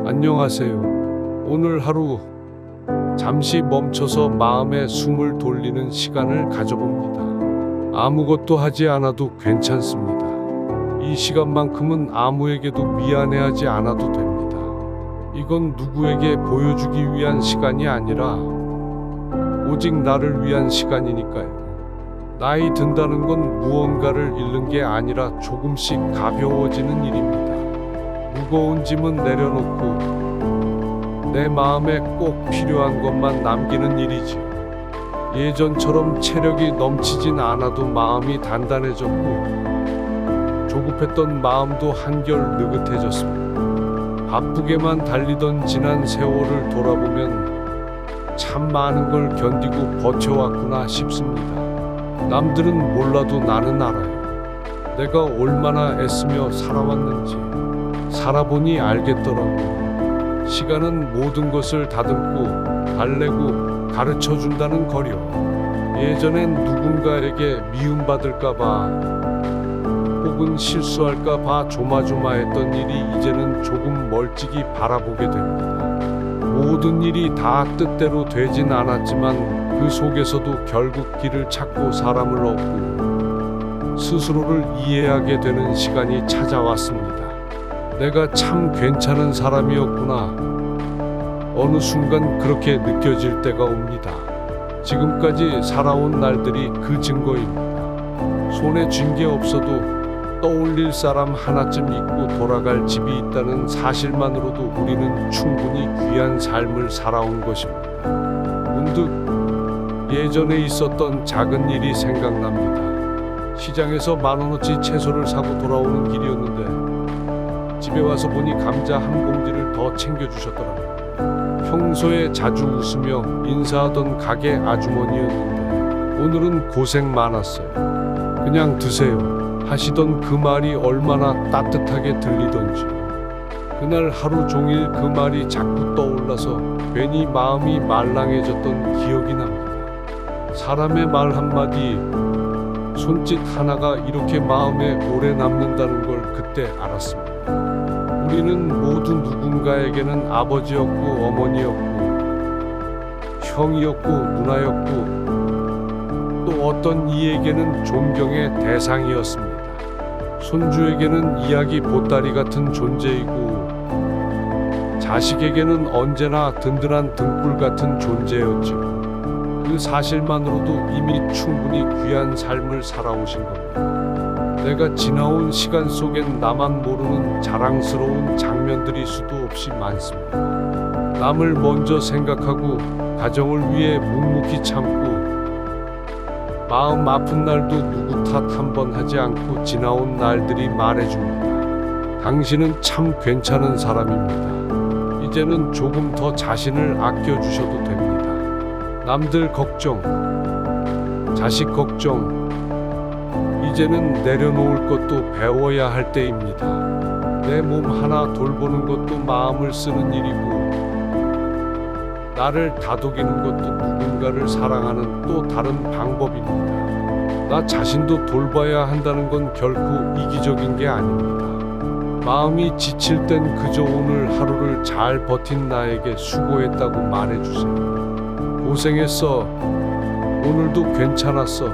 안녕하세요. 오늘 하루 잠시 멈춰서 마음의 숨을 돌리는 시간을 가져봅니다. 아무것도 하지 않아도 괜찮습니다. 이 시간만큼은 아무에게도 미안해하지 않아도 됩니다. 이건 누구에게 보여주기 위한 시간이 아니라 오직 나를 위한 시간이니까요. 나이 든다는 건 무언가를 잃는 게 아니라 조금씩 가벼워지는 일입니다. 무거운 짐은 내려놓고 내 마음에 꼭 필요한 것만 남기는 일이지요. 예전처럼 체력이 넘치진 않아도 마음이 단단해졌고 조급했던 마음도 한결 느긋해졌습니다. 바쁘게만 달리던 지난 세월을 돌아보면 참 많은 걸 견디고 버텨왔구나 싶습니다. 남들은 몰라도 나는 알아요. 내가 얼마나 애쓰며 살아왔는지 살아보니 알겠더라고요. 시간은 모든 것을 다듬고 달래고 가르쳐준다는 거려. 예전엔 누군가에게 미움받을까봐 혹은 실수할까봐 조마조마했던 일이 이제는 조금 멀찍이 바라보게 됩니다. 모든 일이 다 뜻대로 되진 않았지만 그 속에서도 결국 길을 찾고 사람을 얻고 스스로를 이해하게 되는 시간이 찾아왔습니다. 내가 참 괜찮은 사람이었구나. 어느 순간 그렇게 느껴질 때가 옵니다. 지금까지 살아온 날들이 그 증거입니다. 손에 쥔 게 없어도 떠올릴 사람 하나쯤 있고 돌아갈 집이 있다는 사실만으로도 우리는 충분히 귀한 삶을 살아온 것입니다. 문득 예전에 있었던 작은 일이 생각납니다. 시장에서 10,000원어치 채소를 사고 돌아오는 길이었는데 집에 와서 보니 감자 한 봉지를 더 챙겨주셨더라고요. 평소에 자주 웃으며 인사하던 가게 아주머니였는데 오늘은 고생 많았어요. 그냥 드세요 하시던 그 말이 얼마나 따뜻하게 들리던지요. 그날 하루 종일 그 말이 자꾸 떠올라서 괜히 마음이 말랑해졌던 기억이 납니다. 사람의 말 한마디, 손짓 하나가 이렇게 마음에 오래 남는다는 걸 그때 알았습니다. 우리는 모두 누군가에게는 아버지였고 어머니였고 형이었고 누나였고 또 어떤 이에게는 존경의 대상이었습니다. 손주에게는 이야기 보따리 같은 존재이고 자식에게는 언제나 든든한 등불 같은 존재였지요. 그 사실만으로도 이미 충분히 귀한 삶을 살아오신 겁니다. 내가 지나온 시간 속엔 나만 모르는 자랑스러운 장면들이 수도 없이 많습니다. 남을 먼저 생각하고 가정을 위해 묵묵히 참고 마음 아픈 날도 누구 탓 한 번 하지 않고 지나온 날들이 말해줍니다. 당신은 참 괜찮은 사람입니다. 이제는 조금 더 자신을 아껴주셔도 됩니다. 남들 걱정, 자식 걱정, 이제는 내려놓을 것도 배워야 할 때입니다. 내 몸 하나 돌보는 것도 마음을 쓰는 일이고 나를 다독이는 것도 누군가를 사랑하는 또 다른 방법입니다. 나 자신도 돌봐야 한다는 건 결코 이기적인 게 아닙니다. 마음이 지칠 땐 그저 오늘 하루를 잘 버틴 나에게 수고했다고 말해주세요. 고생했어. 오늘도 괜찮았어.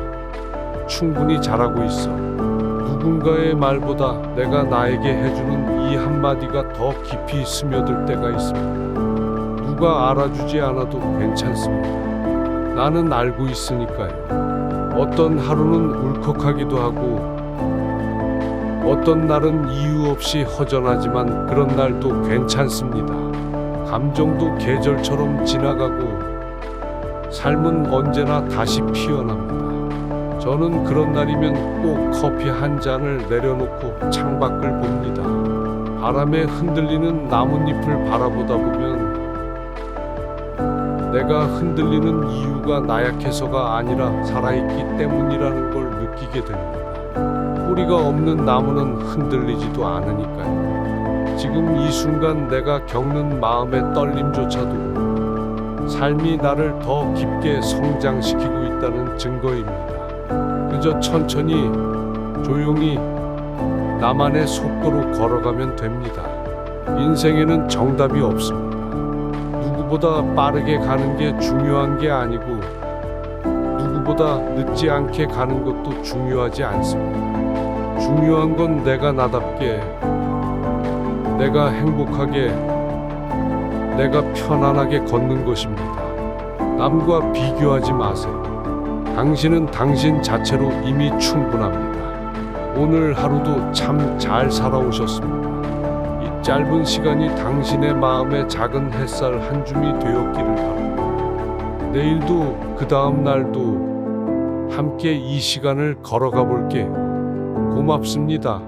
충분히 잘하고 있어. 누군가의 말보다 내가 나에게 해주는 이 한마디가 더 깊이 스며들 때가 있습니다. 누가 알아주지 않아도 괜찮습니다. 나는 알고 있으니까요. 어떤 하루는 울컥하기도 하고 어떤 날은 이유 없이 허전하지만 그런 날도 괜찮습니다. 감정도 계절처럼 지나가고 삶은 언제나 다시 피어납니다. 저는 그런 날이면 꼭 커피 한 잔을 내려놓고 창밖을 봅니다. 바람에 흔들리는 나뭇잎을 바라보다 보면 내가 흔들리는 이유가 나약해서가 아니라 살아있기 때문이라는 걸 느끼게 됩니다. 뿌리가 없는 나무는 흔들리지도 않으니까요. 지금 이 순간 내가 겪는 마음의 떨림조차도 삶이 나를 더 깊게 성장시키고 있다는 증거입니다. 그저 천천히 조용히 나만의 속도로 걸어가면 됩니다. 인생에는 정답이 없습니다. 누구보다 빠르게 가는 게 중요한 게 아니고 누구보다 늦지 않게 가는 것도 중요하지 않습니다. 중요한 건 내가 나답게, 내가 행복하게, 내가 편안하게 걷는 것입니다. 남과 비교하지 마세요. 당신은 당신 자체로 이미 충분합니다. 오늘 하루도 참 잘 살아오셨습니다. 이 짧은 시간이 당신의 마음에 작은 햇살 한 줌이 되었기를 바랍니다. 내일도 그 다음 날도 함께 이 시간을 걸어가 볼게요. 고맙습니다.